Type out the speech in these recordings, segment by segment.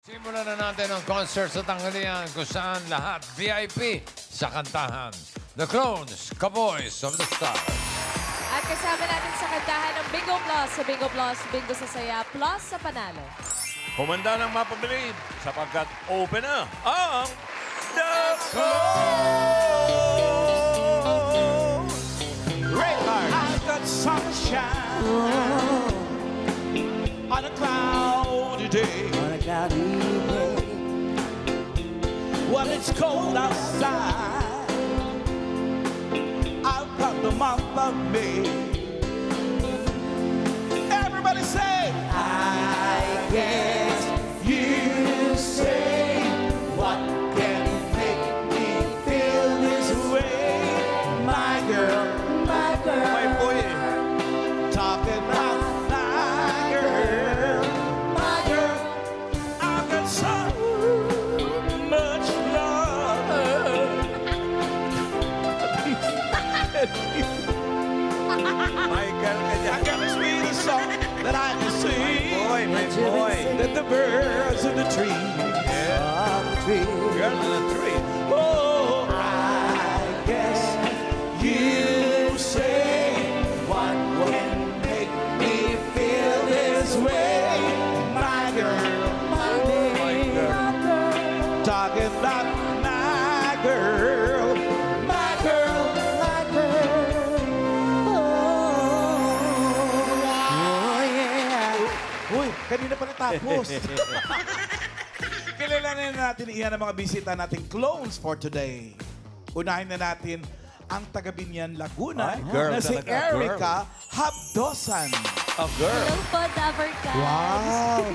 Simulan na natin ang concert sa tanghalian kung saan lahat VIP sa kantahan. The Clones, Kaboys of the Stars. At kasama natin sa kantahan ng Bingo Plus, sa Bingo Plus, Bingo sa Saya, Plus sa Panalo. Humanda ng mapabilib sapagkat open na ang The Clones! Red Heart. I've got sunshine on a cloudy day. Well, it's cold outside. I've got the month of May. Everybody say, I guess you say, what can make me feel this way? My girl, my girl. May boy eh. Talking about my girl, my girl. I've got so much love. Michael ka I dyan. got this sweetest song that I can sing. My boy. That the birds in the tree. Girl on a tree. Oh, I guess you say what can make me feel this way, my girl, my girl. Talking about my girl, my girl, my girl. Oh, yeah. Uy, kanina pa natapos. Kilalanin na natin iyan ang mga bisita nating clones for today. Unahin na natin ang taga-Binyan, Laguna Ay, girl na si talaga, Erica Habdosan. A girl. Hello po, Dabber Cats. Wow!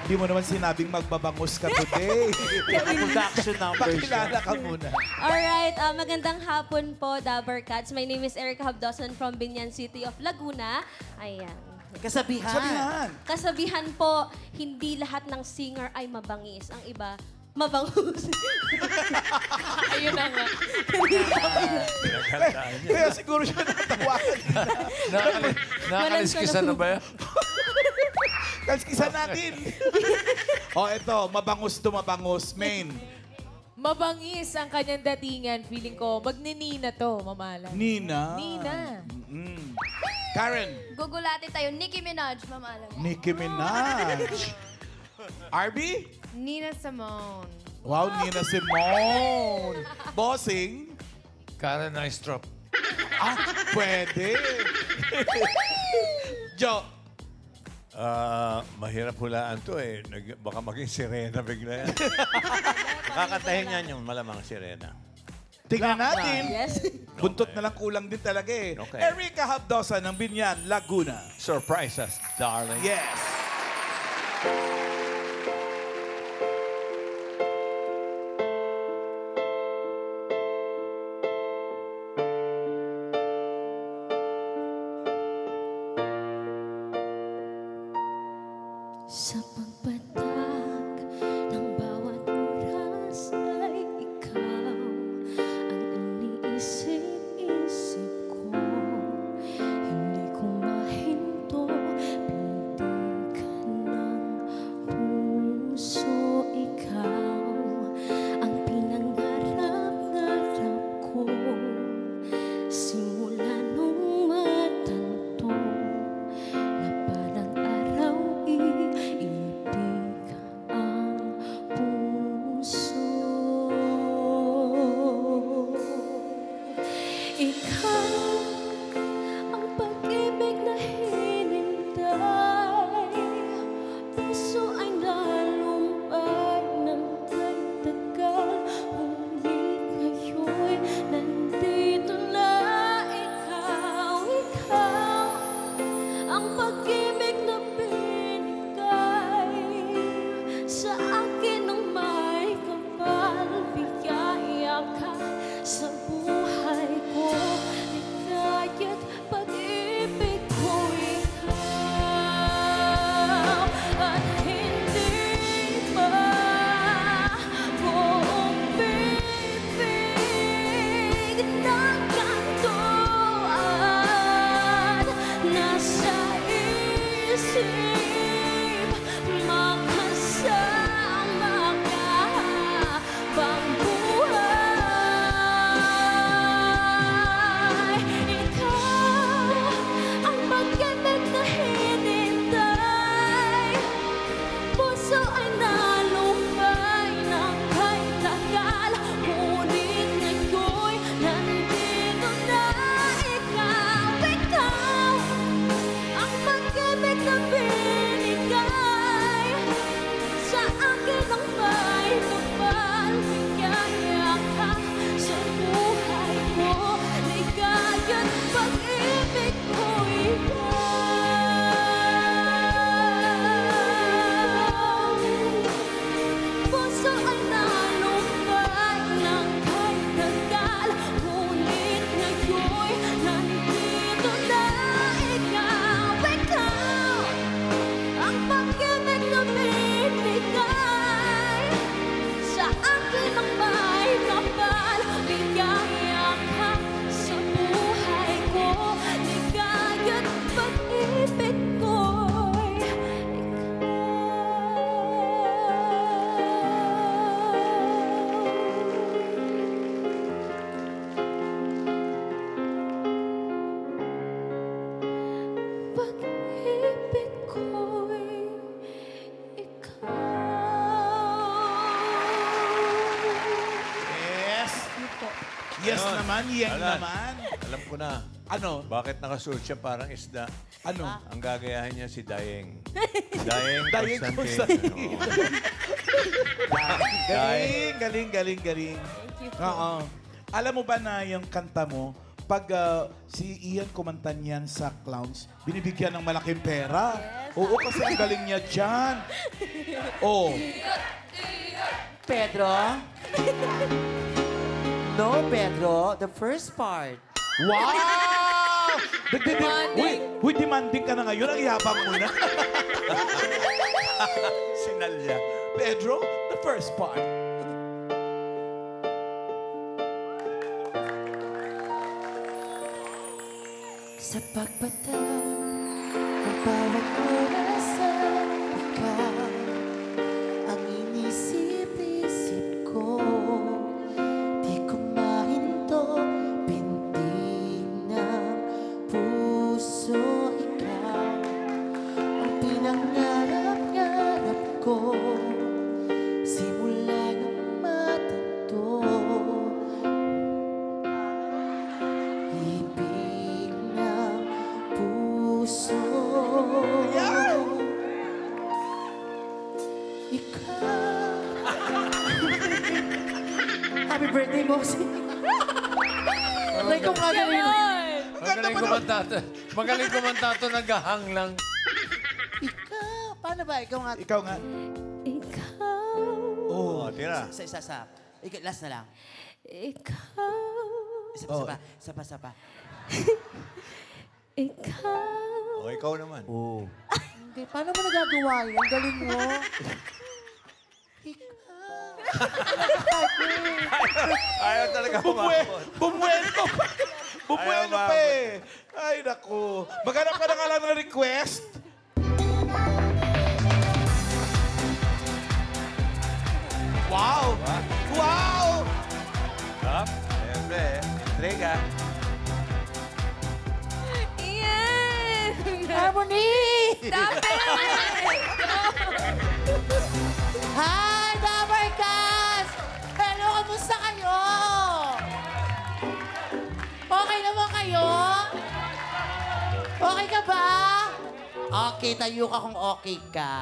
Di mo naman sinabing magbabangus ka today. Production numbers. Pakilala ka muna. Alright, magandang hapon po, Dabber Cats. My name is Erica Habdosan from Binyan City of Laguna. Ayan. Kasabihan. Sabihan. Kasabihan po, hindi lahat ng singer ay mabangis. Ang iba, mabangus. Ayun na nga. Pinaghandaan niya. Kaya siguro siya natawagan. Nakaliskisan na ba yan? Kalskisan natin. O, ito. Mabangus to mabangus. Main. Mabangis ang kanyang datingan. Feeling ko, magninina to, mamala. Nina. Nina. Mm. Karen. Gugulati tayo, Nicki Minaj, Mama Alam. Nicki Minaj. RB? Nina Simone. Wow, Nina Simone. Bossing? Karen Nystrop. Ah, pwede. Jo. Mahirap hulaan to eh. Baka maging sirena bigla yan. Kakantahin yan yung malamang sirena. Tingnan natin. Yes. Buntot na lang kulang din talaga eh. Okay. Erica Habdosan ng Binyan, Laguna. Surprise us, darling. Yes. Sa pagpatak ng bawat oras ay ikaw ang iniisip-isip ko. Hindi ko mahinto, pinitin Yes naman, yang Alan. naman. Alam ko na. Ano? Bakit nakasuot siya parang isda? Ano? Ang gagayahin niya si Daeng. Daeng Daeng Constantine. Galing, galing, galing, galing. Oo. Alam mo ba na yung kanta mo, pag si Ian kumantan yan sa Clowns, binibigyan ng malaking pera. Oo, kasi ang galing niya dyan. Oo. Pedro? No, Pedro. The first part. Wow! Uy, demanding ka na ngayon. Ang yabang mo na. Sinalya. Pedro, the first part. Sa pagpatag ng bawat oras at ikaw ang inisip-isip ko. Di ko mahinto, bintig ng puso ikaw ang pinangarap-ngarap ko. Simula ng matanto, ibig ng puso. Ikaw. Happy birthday, Moxie. Aray ko nga galing. Magaling kumantato. Magaling kumantato, naghahang lang. Ikaw. Paano ba? Ikaw nga. Ikaw nga. Ikaw, Oo, tira. Isa. Ikaw, last na lang. ikaw, Isa pa. ikaw. O, ikaw naman. Oo. Hindi, paano mo nagagawa yun? Ang galing mo. Ikaw. Ayaw talaga umabot. Bumuelo pa. Bumuelo pa eh. Ay, naku. Maghanap ka na nga lang ng request. Wow! Wow! Ha? Siyempre, entrega. Ian! Harmony! Stop it! Hi, Dabarkas! Hello, kamusta kayo? Okay naman kayo? Okay ka ba? Okay, tayo ka kung okay ka.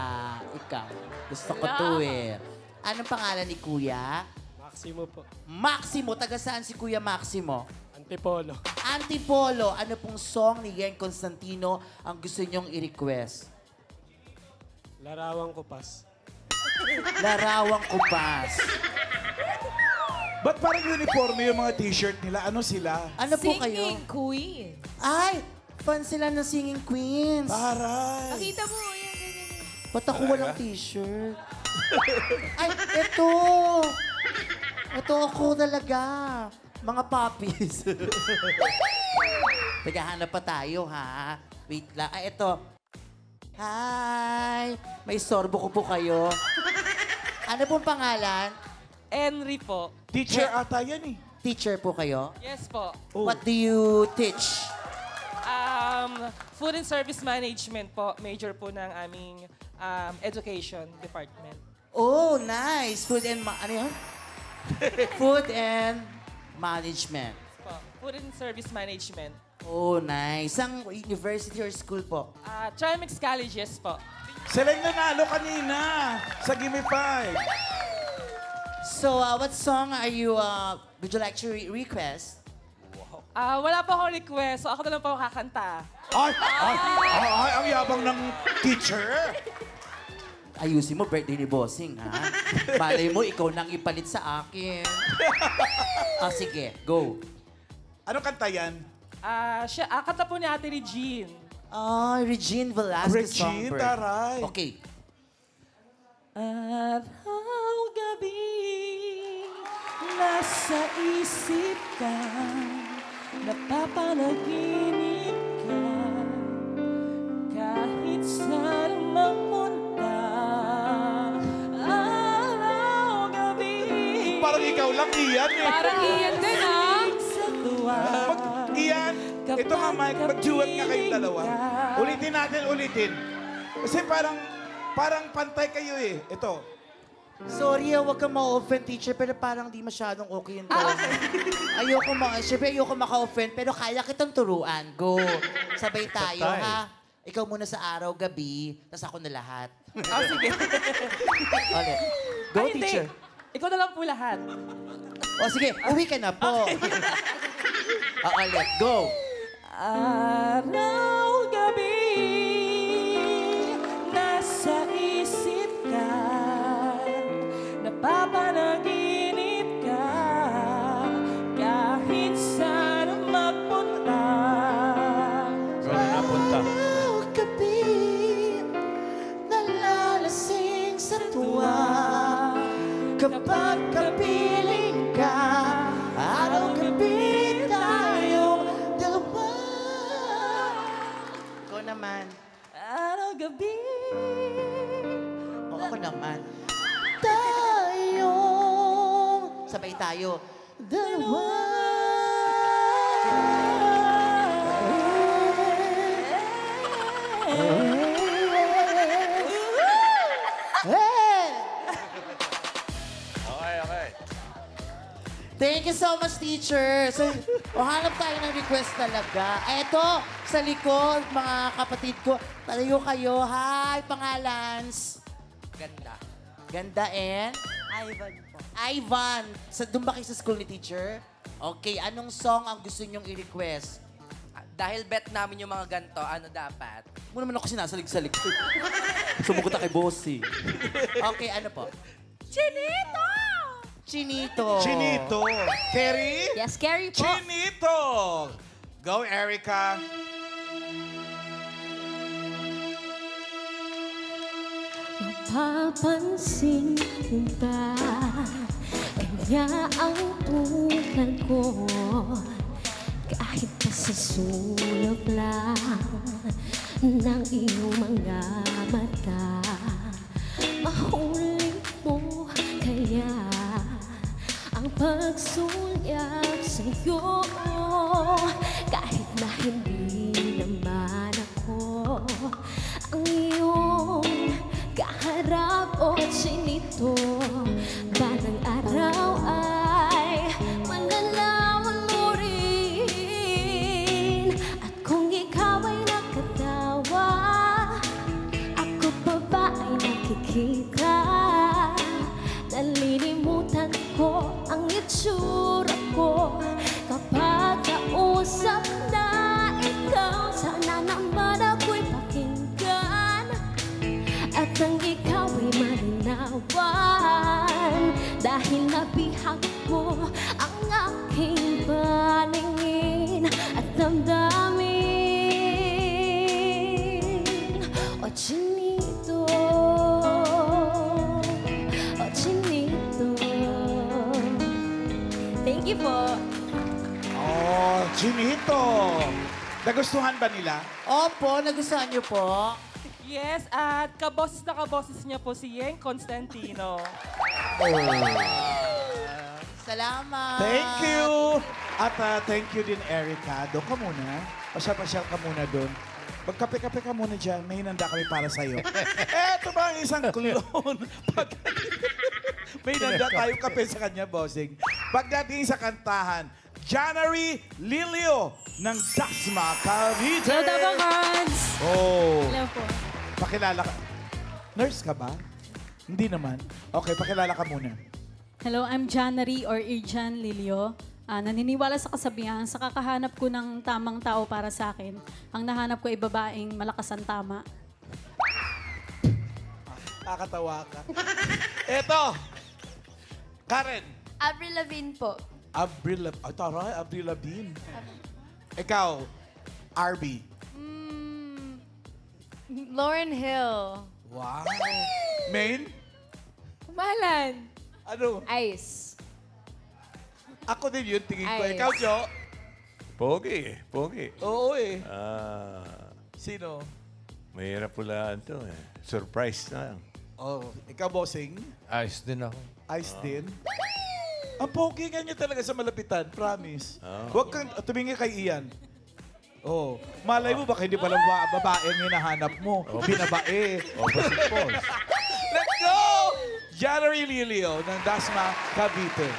Ikaw, gusto ko to eh. Anong pangalan ni Kuya? Maximo po. Maximo. Taga saan si Kuya Maximo? Antipolo. Antipolo. Ano pong song ni Yen Constantino ang gusto niyong i-request? Larawang Kupas. Larawang Kupas. Ba't parang uniforme yung mga t-shirt nila? Ano sila? Ano po kayo? Singing Queen. Ay, fan sila ng Singing Queens. Taray! Pakita mo, yan, ganyan. Ba't ako walang t-shirt? Ay, eto! Ito ako talaga. Mga puppies. Naghahanap pa tayo, ha? Wait lang. Ay, eto. Hi! May sorbo ko po kayo. Ano pong pangalan? Henry po. Teacher ata yan eh. Teacher po kayo? Yes po. What do you teach? Food and Service Management po. Major po ng aming education department. Oh, nice. Food and... ano yun? Food and management. Po. Food and Service Management. Oh, nice. Ang university or school po? Trimex Colleges po. Sila yung nanalo kanina sa Gimme 5. So, what song are you, would you like to request? Wala po akong request, so ako na lang po kakanta. Ay, ang yabang ng teacher. Ayusin mo, birthday ni Bossing, ha? Malay mo, ikaw nang ipalit sa akin. Sige, go. Anong kanta yan? Kanta po ni Ate Regine. Regine Velasquez Regine, Songbird. taray. Okay. Araw-gabi, nasa isip ka, napapanaginip ka, kahit saan mapunta. Araw-gabi, Parang ikaw lang, Ian eh. Parang Ian din, ha? sa tuwa. Ian, ito nga, Mike, mag-duet nga kayong dalawa. Ulitin natin. Kasi parang pantay kayo eh. Ito. Sorry, huwag kang ma-offend, teacher, pero parang di masyadong okay yung tono. Siyempre, ayoko maka-offend, pero kaya kitang turuan. Go. Sabay tayo, Patay. ha? Ikaw muna sa araw, gabi, tas ako na lahat. Sige. Okay. Go, Ay, hindi. teacher. Ikaw na lang po lahat. O, sige, uwi ka na po. Ulit, go. Araw, gabi, nasa isip ka, napapanaginip ka, kahit saan magpunta. Saan na napunta? Araw, gabi, nalalasing sa tuwa. Kapag kapiling ka, araw-gabi tayong dalawa. Ikaw naman. Araw-gabi. O, ako naman. Tayong... Sabay tayo. Dalawa. Okay. Thank you so much, teacher. So, hanap tayo ng request talaga. Eto, sa likod, mga kapatid ko. Talayo kayo. Hi, pangalans. Ganda. Ganda and? Ivan po. Ivan. Doon ba kayo sa school ni teacher? Okay, anong song ang gusto nyong i-request? Dahil bet namin yung mga ganto, ano dapat? Mo naman ako sinasalig-salig. Sumugot kay Bossy. Okay, ano po? Chinito! Chinito. Chinito. Kerry? Yes, Carrie po. Chinito. Go, Erica. Mapapansin mo ba kanya ang tulad ko kahit pa sa sulok lang ng iyong mga mata mahuli mo kaya ang pagsulyap sa'yo kahit na hindi naman ako ang iyong kaharap o chinito balang araw ay malalaman mo rin at kung ikaw ay nakatawa ako pa ba ay nakikita nalilimutan ko ang itsura ko kapag kausap na ikaw sana naman ako'y pakinggan at ang ikaw ay malinawan dahil nabihag mo ang aking paningin at damdamin. O chinito, o chinito. Thank you po. Oh, Chinito. Nagustuhan ba nila? Opo, nagustuhan niyo po. Yes, at kaboses na kaboses niya po si Yeng Constantino. Salamat. Thank you. At thank you din, Erica. Doon ka muna. Pasyal-pasyal ka muna doon. Magkape-kape ka muna dyan. May hinanda kami para sa'yo. Eto ba ang isang clone? May hinanda tayong kape sa kanya, bossing. Pagdating sa kantahan, January Lilio ng Dasma, Cavite. Hello, Dabangans! Oh. Hello po. Pakilala ka. Nurse ka ba? Hindi naman. Okay, pakilala ka muna. Hello, I'm Janary or Irjan Lilio. Naniniwala sa kasabihan, sa kakahanap ko ng tamang tao para sa akin, ang nahanap ko ay babaeng malakas ang tama. Kakatawa ka. Eto! Karen. Avril Lavigne po. Avril Lavigne. Ay, taray, Avril Lavigne. Ikaw, RB. Lauryn Hill. Wow. Main? Malan. Ano? Ice. Ako din yun, tingin ko. Ice. Ikaw, Jo? Pogi. Oo eh. Ah, Sino? mahirap pulaan to eh. Surprise na lang. Oh, ikaw, bossing? Ayos din ako. Ice din? Ang pogi nga niya talaga sa malapitan, promise. Huwag kang tumingin kay Ian. Oh, malay mo baka hindi pala babae ang hinahanap mo. Binabae. Opposite force. Let's go! January Lilio ng Dasma, Cavite.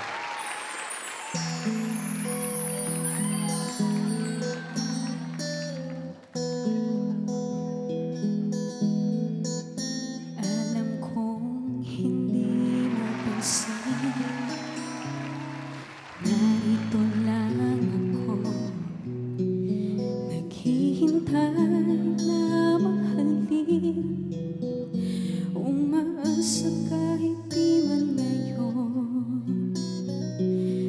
Alam kong hindi mo pansin, narito lang ako, naghihintay na mahalin, umaasa kahit di man ngayon,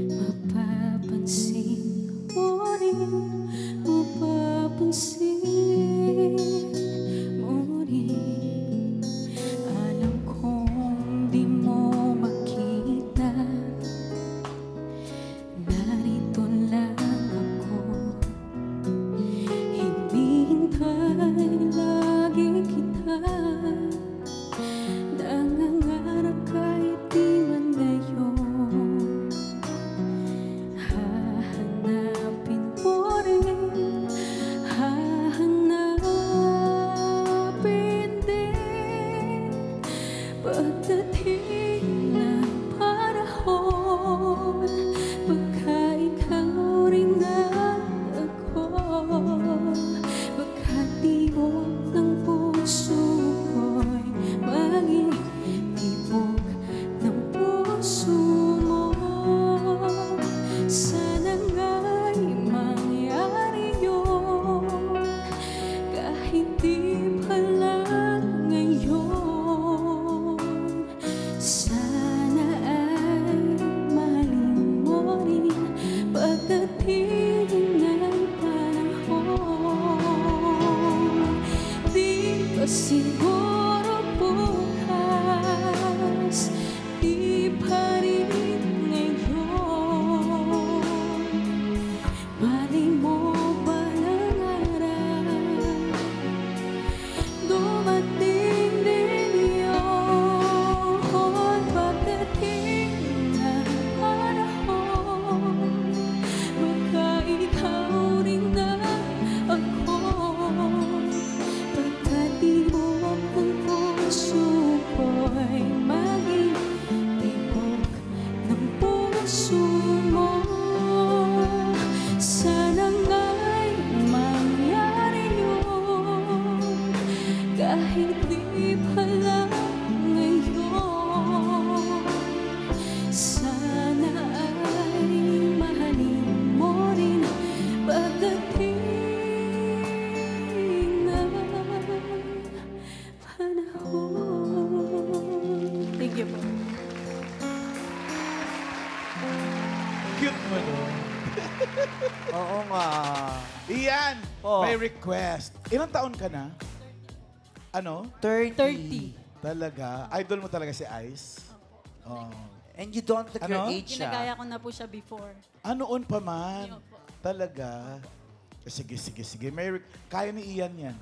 mapapansin mo rin, mapapansin mo rin. Alam kong di mo makita, narito lang ako, hinihintay lagi kita, nangangarap kahit di man ngayon, hahanapin mo rin, hahanapin din. Pagdating ng panahon, baka ikaw rin ang ako, baka tibok ng puso ko'y maging tibok ng puso mo. Sana nga'y mangyari yun, kahit di pa lang ngayon. Sana ay mahalin mo rin pagdating ng panahon. Di pa siguro bukas, di pa rin ngayon. Malay mo ba ng araw, dumating din yun, pagdating ng panahon, baka ikaw rin na ako, pagkatibok ng puso ko'y maging tibok ng puso mo. Sana nga'y mangyari yun, kahit di pa lang ngayon. Sana ay mahalin mo rin pagdating ng panahon. Thank you po. Cute mo, no? Oo nga. Iyan, Oh. may request. Ilang taon ka na? Ano? 30. Talaga? Idol mo talaga si Ice? Oh. And you don't look your Ano? age, Ginagaya ko na po siya before. Noon pa man? Talaga? Sige. Kaya ni Ian yan.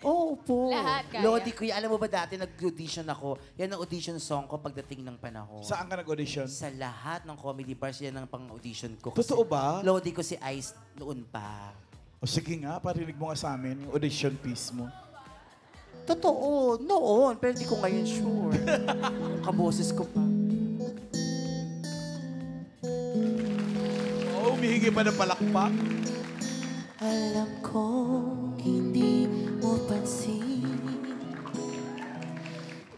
Oo po. Lahat kaya. Lodi ko, alam mo ba dati nag-audition ako? Yan ang audition song ko pagdating ng panahon. Saan ka nag-audition? Sa lahat ng comedy bars, yan ang pang-audition ko. Kasi Totoo ba? Lodi ko si Ice noon pa. O sige nga, parinig mo nga sa amin yung audition piece mo. Totoo, noon. Pero di ko ngayon sure. Yung kaboses ko pa. Oo, humihingi pa ng palakpak. Alam kong hindi mo pansin,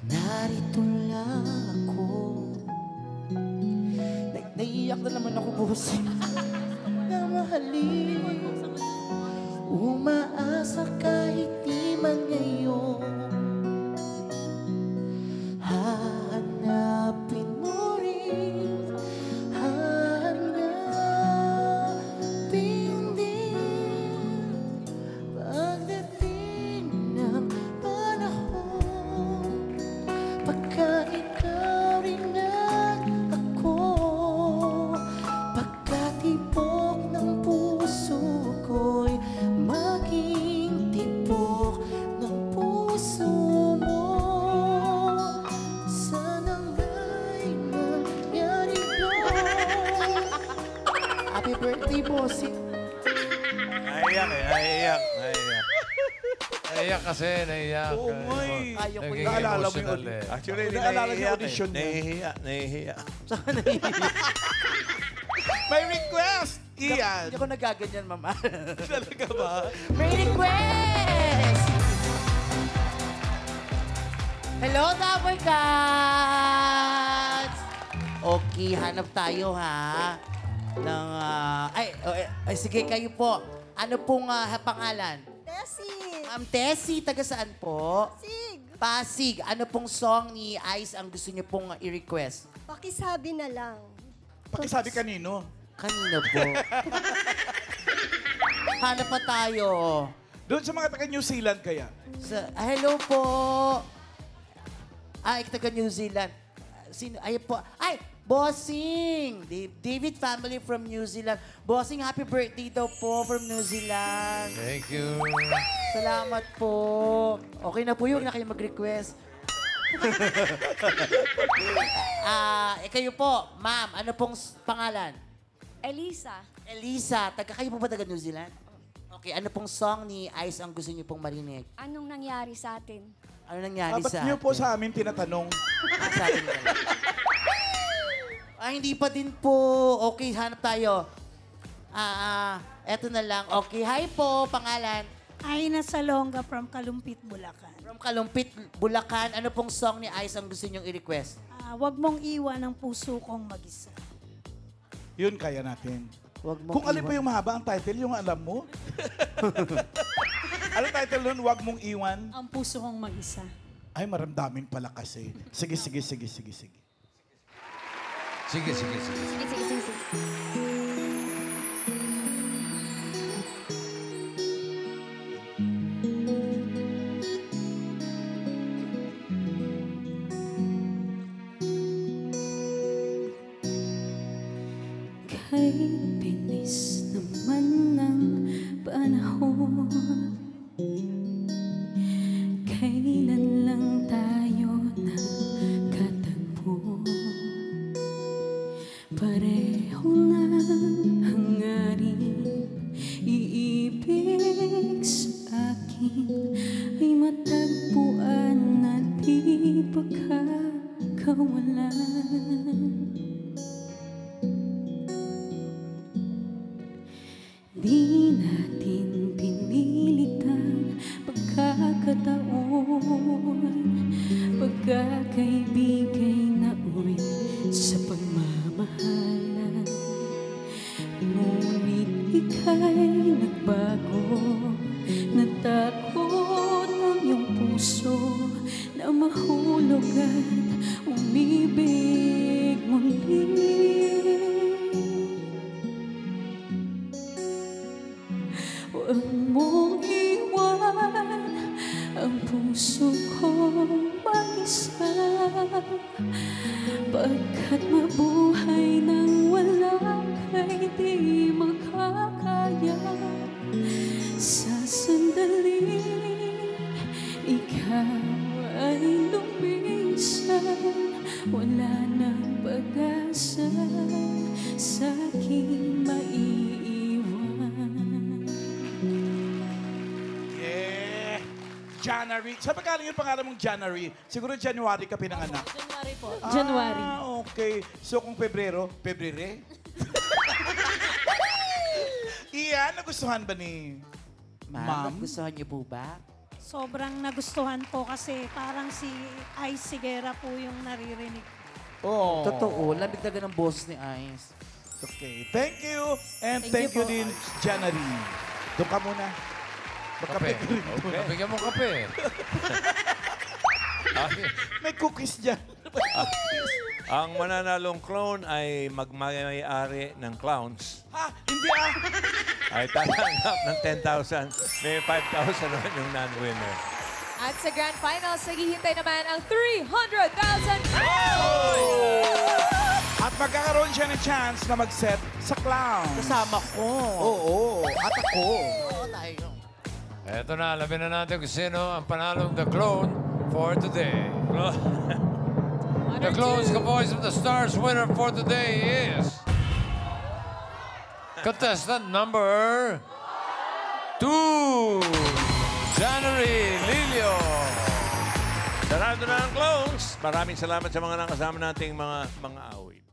narito lang ako. Naiiyak na naman ako, boss. Na mahalin, umaasa kahit di man ngayon. Hahanapin mo rin, hahanapin din. Pagdating ng panahon, pagka ikaw rin ang ako, pagkatibok ng puso ko'y maging tibok ng puso mo. Sana nga'y mangyari yun. Happy birthday, bossing. Naiiyak eh, naiiyak. Naiyak kasi, naiyak. Oo, may. Ayaw ko Naging naalala mo emotional yun. eh. Actually, hindi Naalala niyo nahihiya. audition niya. Nahihiya. May request! Ian! Hindi ako nagaganyan, mama. Talaga ba? May request! Hello, Tower Cats! Okay, hanap tayo, ha? Ng, sige, kayo po. Ano pong pangalan? Tessie! Ma'am Tessie, taga saan po? Sig! Pasig. Ano pong song ni Ice ang gusto niyo pong i-request? Pakisabi na lang. Pakisabi kanino? Kanina po. Hanap pa tayo. Doon sa mga taga-New Zealand kaya. Hello po. Ay, taga New Zealand. Sino? Ay po. Ay, Bossing! David family from New Zealand. Bossing, happy birthday daw po from New Zealand. Thank you. Salamat po. Okay na po yun, na kayo mag-request. Kayo po, ma'am, ano pong pangalan? Elisa. Elisa, kayo po ba taga New Zealand? Okay, ano pong song ni Ice ang gusto niyo pong marinig? Anong nangyari sa atin? Ano nangyari Ba't sa niyo po atin? sa amin tinatanong? Sa atin ba? Hindi pa din po. Okay, hanap tayo. Eto na lang. Okay, hi po, pangalan. Aina Salonga from Kalumpit, Bulacan. From Kalumpit, Bulacan. Ano pong song ni Ice ang gusto niyong i-request? Wag mong iwan ang puso kong mag-isa. Yun kaya natin. Wag mong Kung alin pa yung mahaba ang title, yung alam mo? Ano title nun? Wag mong iwan? Ang puso kong mag-isa. Ay, maramdamin pala kasi. Sige. Sige, sige, sige. Sige. Kay bilis naman ng panahon, kailan lang tayo nagkatagpo? Pareho na hangarin, iibig sa akin ay matagpuan na di pagkakawalan. Di natin pinilit ang pagkakataon, pagkakaibigay na uwi sa pagmamahalan. Ngunit ika'y nagbago, natakot ang iyong puso na mahulog at umibig muli. Huwag mong iwan ang puso kong mag-isa, pagkat mabuhay nang wala ka'y di makakaya. Sa sandali ikaw ay lumisan, wala nang pag-asa sa aking maiiwan. Yeah! January. Sa pagkala yung pangalan mong January, siguro January ka pinanganak. January po. January. Okay. So kung Pebrero, Pebrere? Iyan, nagustuhan ba ni Ma'am, gustuhan niyo po ba? Sobrang nagustuhan po kasi parang si Ice Sigera po yung naririnig. Oh. Totoo, lamig talaga ng boses ni Ice. Okay. Thank you. And Thank thank you you din, January. Doon ka muna. Kape. Okay. Bigyan mo kape. May cookies dyan. Ang mananalong clone ay magmay-ari ng clowns. Ha? Hindi Ay tatanggap ng 10,000. May 5,000 naman yung non-winner. At sa Grand Finals, naghihintay naman ang 300,000 At magkakaroon siya ng chance na mag-set sa clown. Kasama ko. Oo. At ako. Oo, tayo. Eto na, alamin na natin kung sino ang panalong The Clone for today. The Clone's Voice of the Stars winner for today is contestant number 2, January Sarado na ang clones. Maraming salamat sa mga nakasama nating mga awit.